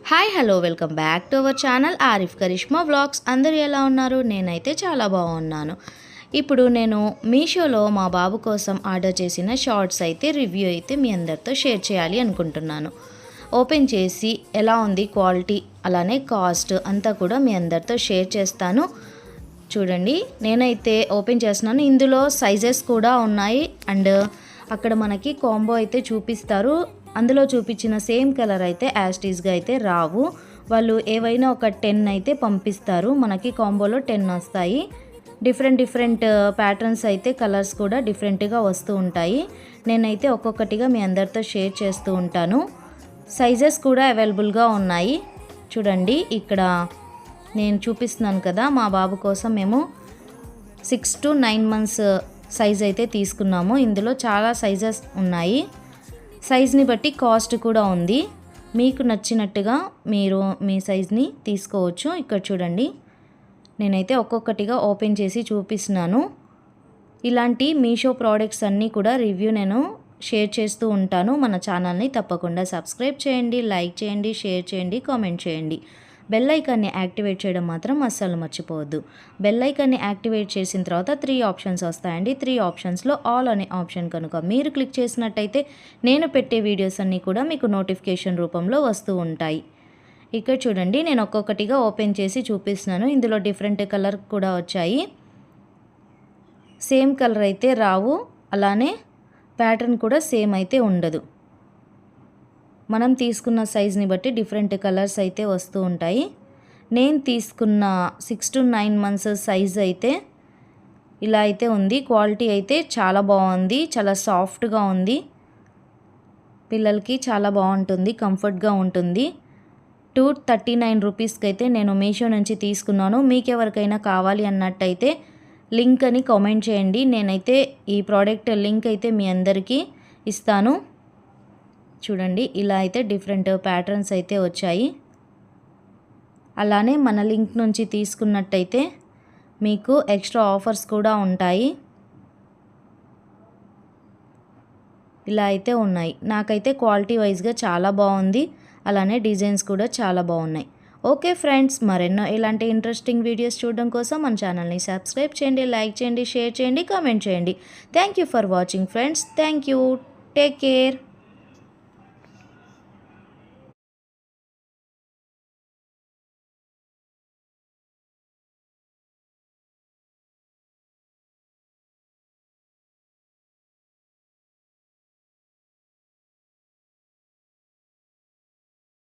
Hi hello welcome back to our channel Arif Karishma vlogs. అందరూ ఎలా ఉన్నారు? నేనైతే చాలా బాగున్నాను. ఇప్పుడు నేను మీషోలో మా బాబు కోసం ఆర్డర్ చేసిన షార్ట్స్ అయితే రివ్యూ అయితే మీ అందరితో షేర్ చేయాలి అనుకుంటున్నాను. ఓపెన్ చేసి ఎలా ఉంది క్వాలిటీ అలానే కాస్ట్ అంతా కూడా మీ అందరితో షేర్ చేస్తాను. చూడండి, నేనైతే ఓపెన్ చేస్తున్నాను. ఇందులో సైజెస్ కూడా ఉన్నాయి అండ్ అక్కడ మనకి కాంబో అయితే చూపిస్తారు. అందులో చూపించిన సేమ్ కలర్ అయితే యాస్టీస్గా అయితే రావు. వాళ్ళు ఏవైనా ఒక 10 అయితే పంపిస్తారు. మనకి కాంబోలో 10 వస్తాయి. డిఫరెంట్ ప్యాటర్న్స్ అయితే కలర్స్ కూడా డిఫరెంట్గా వస్తూ ఉంటాయి. నేనైతే ఒక్కొక్కటిగా మీ అందరితో షేర్ చేస్తూ ఉంటాను. సైజెస్ కూడా అవైలబుల్గా ఉన్నాయి. చూడండి, ఇక్కడ నేను చూపిస్తున్నాను కదా, మా బాబు కోసం మేము 6 to 9 months సైజ్ అయితే తీసుకున్నాము. ఇందులో చాలా సైజెస్ ఉన్నాయి. సైజ్ని బట్టి కాస్ట్ కూడా ఉంది. మీకు నచ్చినట్టుగా మీరు మీ సైజ్ని తీసుకోవచ్చు. ఇక్కడ చూడండి, నేనైతే ఒక్కొక్కటిగా ఓపెన్ చేసి చూపిస్తున్నాను. ఇలాంటి మీషో ప్రోడక్ట్స్ అన్నీ కూడా రివ్యూ నేను షేర్ చేస్తూ ఉంటాను. మన ఛానల్ని తప్పకుండా సబ్స్క్రైబ్ చేయండి, లైక్ చేయండి, షేర్ చేయండి, కామెంట్ చేయండి. బెల్ ఐకాన్ని యాక్టివేట్ చేయడం మాత్రం అస్సలు మర్చిపోవద్దు. బెల్ ఐకాన్ని యాక్టివేట్ చేసిన తర్వాత 3 ఆప్షన్స్ వస్తాయండి. 3 ఆప్షన్స్లో ఆల్ అనే ఆప్షన్ కనుక మీరు క్లిక్ చేసినట్టయితే నేను పెట్టే వీడియోస్ అన్నీ కూడా మీకు నోటిఫికేషన్ రూపంలో వస్తూ ఉంటాయి. ఇక్కడ చూడండి, నేను ఒక్కొక్కటిగా ఓపెన్ చేసి చూపిస్తున్నాను. ఇందులో డిఫరెంట్ కలర్ కూడా వచ్చాయి. సేమ్ కలర్ అయితే రావు, అలానే ప్యాటర్న్ కూడా సేమ్ అయితే ఉండదు. మనం తీసుకున్న సైజ్ని బట్టి డిఫరెంట్ కలర్స్ అయితే వస్తూ ఉంటాయి. నేను తీసుకున్న 6 to 9 months సైజ్ అయితే ఇలా అయితే ఉంది. క్వాలిటీ అయితే చాలా బాగుంది, చాలా సాఫ్ట్గా ఉంది. పిల్లలకి చాలా బాగుంటుంది, కంఫర్ట్గా ఉంటుంది. 239 రూపీస్కి అయితే నేను మీషో నుంచి తీసుకున్నాను. మీకు ఎవరికైనా కావాలి అన్నట్టయితే లింక్ అని కామెంట్ చేయండి. నేనైతే ఈ ప్రోడక్ట్ లింక్ అయితే మీ అందరికీ ఇస్తాను. చూడండి, ఇలా అయితే డిఫరెంట్ ప్యాటర్న్స్ అయితే వచ్చాయి. అలానే మన లింక్ నుంచి తీసుకున్నట్టయితే మీకు ఎక్స్ట్రా ఆఫర్స్ కూడా ఉంటాయి. ఇలా అయితే ఉన్నాయి. నాకైతే క్వాలిటీ వైజ్గా చాలా బాగుంది, అలానే డిజైన్స్ కూడా చాలా బాగున్నాయి. ఓకే ఫ్రెండ్స్, మరెన్నో ఇలాంటి ఇంట్రెస్టింగ్ వీడియోస్ చూడడం కోసం మన ఛానల్ని సబ్స్క్రైబ్ చేయండి, లైక్ చేయండి, షేర్ చేయండి, కామెంట్ చేయండి. Thank you for watching friends. Thank you. Take care.